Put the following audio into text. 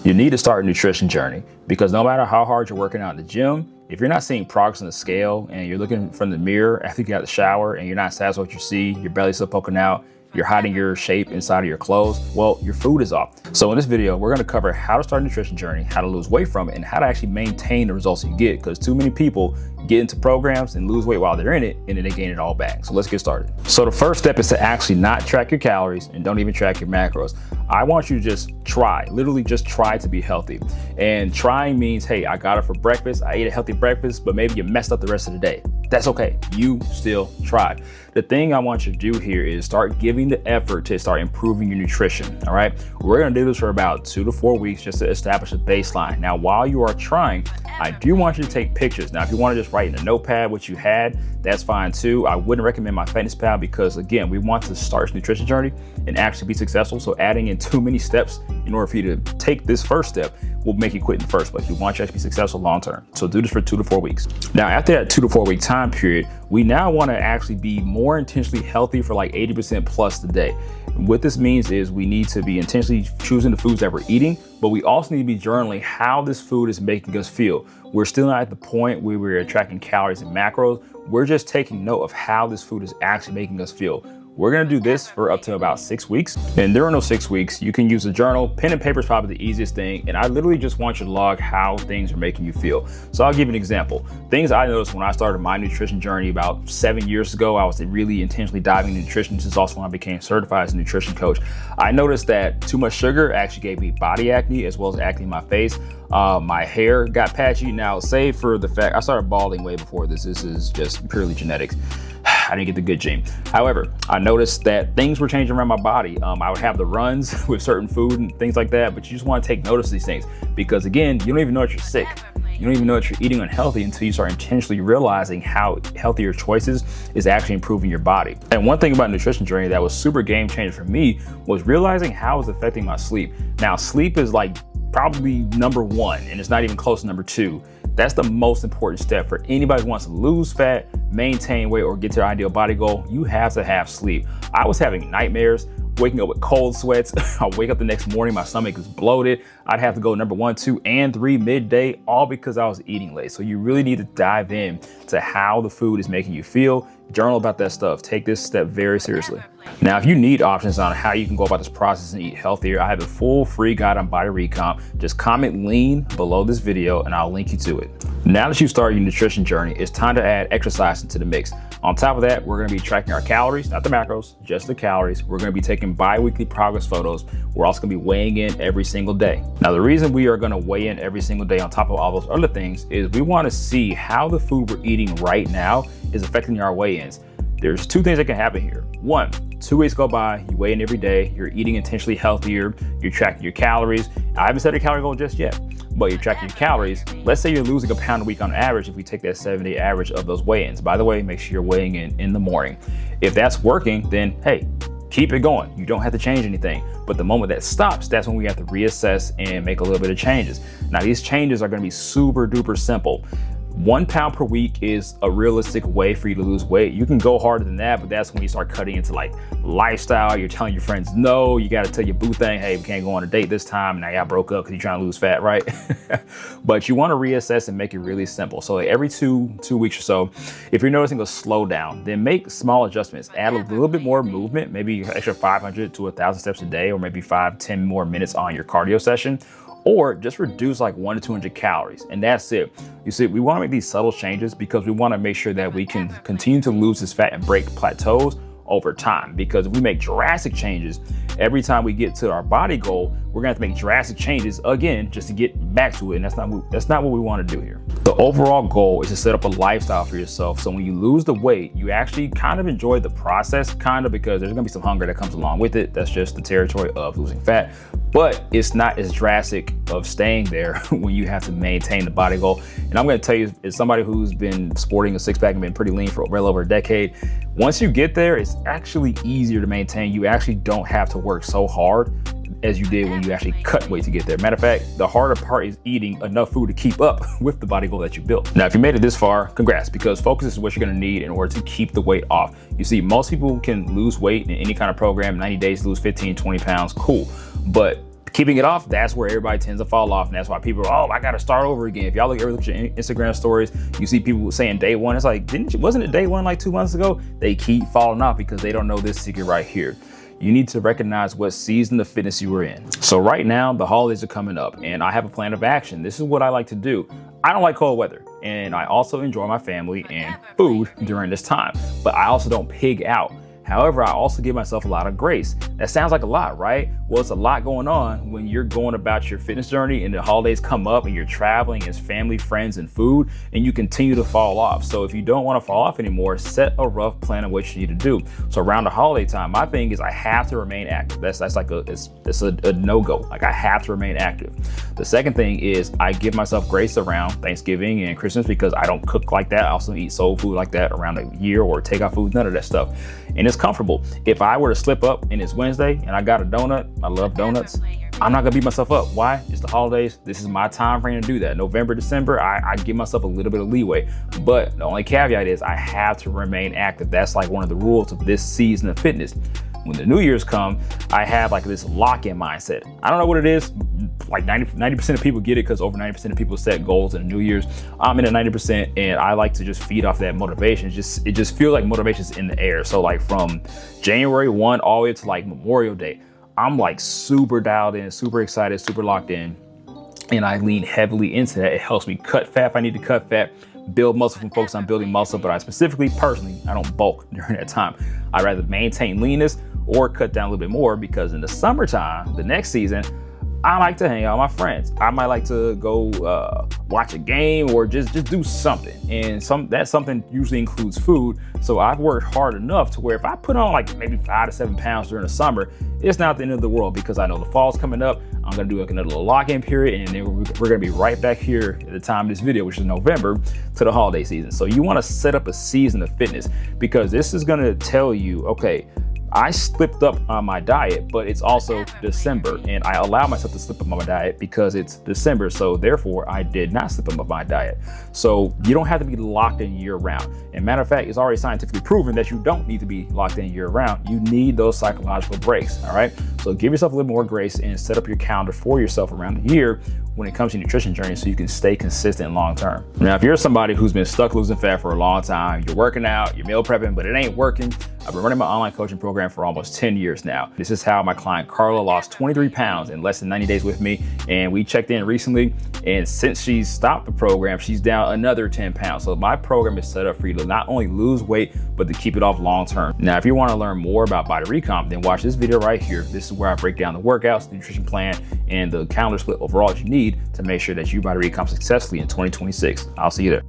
You need to start a nutrition journey because no matter how hard you're working out in the gym, if you're not seeing progress on the scale and you're looking from the mirror after you get out of the shower and you're not satisfied with what you see, your belly's still poking out, you're hiding your shape inside of your clothes, well, your food is off. So in this video, we're gonna cover how to start a nutrition journey, how to lose weight from it, and how to actually maintain the results you get, because too many people get into programs and lose weight while they're in it, and then they gain it all back. So let's get started. So the first step is to actually not track your calories and don't even track your macros. I want you to just try, literally just try to be healthy. And trying means, hey, I got it for breakfast, I ate a healthy breakfast, but maybe you messed up the rest of the day. That's okay, you still tried. The thing I want you to do here is start giving the effort to start improving your nutrition, all right? We're gonna do this for about 2 to 4 weeks just to establish a baseline. Now, while you are trying, I do want you to take pictures. Now, if you wanna just write in a notepad what you had, that's fine too. I wouldn't recommend MyFitnessPal because again, we want to start this nutrition journey and actually be successful. So adding in too many steps in order for you to take this first step will make you quit in the first place. We want you to be successful long-term. So do this for 2 to 4 weeks. Now, after that 2 to 4 week time period, we now want to actually be more intentionally healthy for like 80% plus the day. And what this means is we need to be intentionally choosing the foods that we're eating, but we also need to be journaling how this food is making us feel. We're still not at the point where we're tracking calories and macros. We're just taking note of how this food is actually making us feel. We're gonna do this for up to about 6 weeks. And during those 6 weeks, you can use a journal. Pen and paper is probably the easiest thing. And I literally just want you to log how things are making you feel. So I'll give you an example. Things I noticed when I started my nutrition journey about 7 years ago, I was really intentionally diving into nutrition. This is also when I became certified as a nutrition coach. I noticed that too much sugar actually gave me body acne as well as acne in my face. My hair got patchy. Now, save for the fact I started balding way before this. This is just purely genetics. I didn't get the good gene. However, I noticed that things were changing around my body. I would have the runs with certain food and things like that, but you just want to take notice of these things because again, you don't even know that you're sick. You don't even know that you're eating unhealthy until you start intentionally realizing how healthier choices is actually improving your body. And one thing about nutrition journey that was super game changer for me was realizing how it's affecting my sleep. Now, sleep is like probably number 1, and it's not even close to number 2. That's the most important step for anybody who wants to lose fat, maintain weight, or get to their ideal body goal. You have to have sleep. I was having nightmares, waking up with cold sweats. I wake up the next morning, my stomach is bloated. I'd have to go number 1, 2, and 3 midday, all because I was eating late. So you really need to dive in to how the food is making you feel. Journal about that stuff. Take this step very seriously. Now, if you need options on how you can go about this process and eat healthier, I have a full free guide on Body Recomp. Just comment lean below this video and I'll link you to it. Now that you started your nutrition journey, it's time to add exercise into the mix. On top of that, we're gonna be tracking our calories, not the macros, just the calories. We're gonna be taking bi-weekly progress photos. We're also gonna be weighing in every single day. Now, the reason we are gonna weigh in every single day on top of all those other things is we wanna see how the food we're eating right now is affecting our weigh-ins. There's 2 things that can happen here. 1, 2 weeks go by, you weigh in every day, you're eating intentionally healthier, you're tracking your calories. I haven't set a calorie goal just yet, but you're tracking your calories. Let's say you're losing a pound a week on average if we take that 7-day average of those weigh-ins. By the way, make sure you're weighing in the morning. If that's working, then hey, keep it going. You don't have to change anything. But the moment that stops, that's when we have to reassess and make a little bit of changes. Now, these changes are gonna be super duper simple. 1 pound per week is a realistic way for you to lose weight. You can go harder than that, but that's when you start cutting into like lifestyle. You're telling your friends no, you gotta tell your boo thing, hey, we can't go on a date this time. Now y'all broke up because you're trying to lose fat, right? But you wanna reassess and make it really simple. So like every two weeks or so, if you're noticing a slowdown, then make small adjustments. Add a little bit more movement, maybe extra 500 to 1,000 steps a day, or maybe 5-10 more minutes on your cardio session. Or just reduce like 100 to 200 calories, and that's it. You see, we wanna make these subtle changes because we wanna make sure that we can continue to lose this fat and break plateaus over time. Because if we make drastic changes, every time we get to our body goal, we're gonna have to make drastic changes again just to get back to it, and that's not what we wanna do here. The overall goal is to set up a lifestyle for yourself, so when you lose the weight, you actually kind of enjoy the process, because there's gonna be some hunger that comes along with it. That's just the territory of losing fat. But it's not as drastic of staying there when you have to maintain the body goal. And I'm gonna tell you, as somebody who's been sporting a 6-pack and been pretty lean for well over a decade, once you get there, it's actually easier to maintain. You actually don't have to work so hard as you did when you actually cut weight to get there. Matter of fact, the harder part is eating enough food to keep up with the body goal that you built. Now, if you made it this far, congrats, because focus is what you're gonna need in order to keep the weight off. You see, most people can lose weight in any kind of program, 90 days to lose 15, 20 pounds, cool. But Keeping it off, that's where everybody tends to fall off. And that's why people are, oh, I got to start over again. If y'all look at your Instagram stories, you see people saying day one. It's like, wasn't it day one like 2 months ago? They keep falling off because they don't know this secret right here. You need to recognize what season of fitness you are in. So right now, the holidays are coming up and I have a plan of action. This is what I like to do. I don't like cold weather, and I also enjoy my family and food during this time, but I also don't pig out. However, I also give myself a lot of grace. That sounds like a lot, right? Well, it's a lot going on when you're going about your fitness journey and the holidays come up and you're traveling as family, friends, and food, and you continue to fall off. So if you don't want to fall off anymore, set a rough plan of what you need to do. So around the holiday time, my thing is I have to remain active. That's like it's a no-go. Like I have to remain active. The second thing is I give myself grace around Thanksgiving and Christmas because I don't cook like that. I also eat soul food like that around a year or takeout food, none of that stuff. And it's comfortable. If I were to slip up and it's Wednesday and I got a donut, I love donuts, I'm not gonna beat myself up. Why? It's the holidays. This is my time frame to do that. November, December, I give myself a little bit of leeway. But the only caveat is I have to remain active. That's like one of the rules of this season of fitness. When the New Year's come, I have like this lock-in mindset. I don't know what it is. Like 90% of people get it because over 90% of people set goals in New Year's. I'm in at 90% and I like to just feed off that motivation. It just feels like motivation's in the air. So like from January 1 all the way to like Memorial Day, I'm like super dialed in, super excited, super locked in. And I lean heavily into that. It helps me cut fat if I need to cut fat, build muscle from folks on building muscle, but I personally, I don't bulk during that time. I'd rather maintain leanness or cut down a little bit more because in the summertime, the next season, I like to hang out with my friends. I might like to go watch a game or just do something. And that something usually includes food. So I've worked hard enough to where if I put on like maybe 5 to 7 pounds during the summer, it's not the end of the world because I know the fall's coming up. I'm gonna do like another little lock-in period and then we're gonna be right back here at the time of this video, which is November, to the holiday season. So you wanna set up a season of fitness because this is gonna tell you, okay, I slipped up on my diet, but it's also December and I allow myself to slip up on my diet because it's December. So therefore I did not slip up on my diet. So you don't have to be locked in year round. And matter of fact, it's already scientifically proven that you don't need to be locked in year round. You need those psychological breaks, all right? So give yourself a little more grace and set up your calendar for yourself around the year when it comes to your nutrition journey so you can stay consistent long term. Now, if you're somebody who's been stuck losing fat for a long time, you're working out, you're meal prepping, but it ain't working, I've been running my online coaching program for almost 10 years now. This is how my client Carla lost 23 pounds in less than 90 days with me. And we checked in recently. And since she's stopped the program, she's down another 10 pounds. So my program is set up for you to not only lose weight, but to keep it off long term. Now, if you want to learn more about Body Recomp, then watch this video right here. This is where I break down the workouts, the nutrition plan, and the calendar split overall that you need to make sure that you Body Recomp successfully in 2026. I'll see you there.